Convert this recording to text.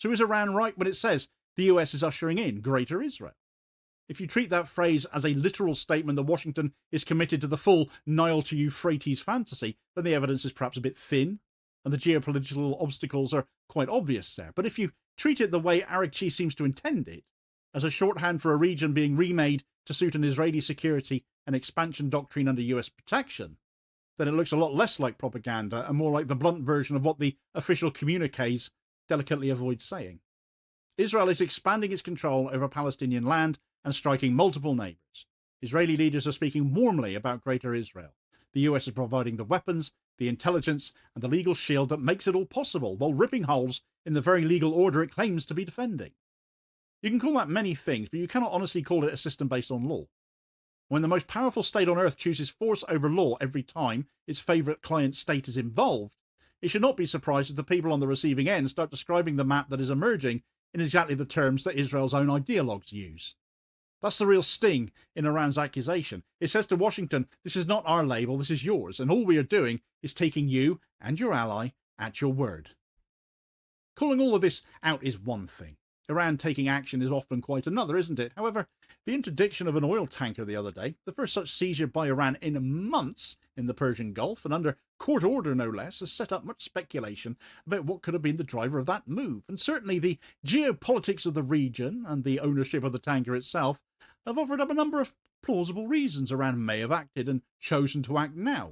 So is Iran right when it says the US is ushering in Greater Israel? If you treat that phrase as a literal statement that Washington is committed to the full Nile to Euphrates fantasy, then the evidence is perhaps a bit thin, and the geopolitical obstacles are quite obvious there. But if you treat it the way Araqchi seems to intend it, as a shorthand for a region being remade to suit an Israeli security and expansion doctrine under US protection, then it looks a lot less like propaganda and more like the blunt version of what the official communiques delicately avoid saying. Israel is expanding its control over Palestinian land and striking multiple neighbours. Israeli leaders are speaking warmly about Greater Israel. The US is providing the weapons, the intelligence, and the legal shield that makes it all possible, while ripping holes in the very legal order it claims to be defending. You can call that many things, but you cannot honestly call it a system based on law. When the most powerful state on earth chooses force over law every time its favourite client state is involved, it should not be surprised if the people on the receiving end start describing the map that is emerging in exactly the terms that Israel's own ideologues use. That's the real sting in Iran's accusation. It says to Washington, this is not our label, this is yours, and all we are doing is taking you and your ally at your word. Calling all of this out is one thing. Iran taking action is often quite another, isn't it? However, the interdiction of an oil tanker the other day, the first such seizure by Iran in months in the Persian Gulf, and under court order no less, has set up much speculation about what could have been the driver of that move. And certainly the geopolitics of the region and the ownership of the tanker itself have offered up a number of plausible reasons Iran may have acted and chosen to act now.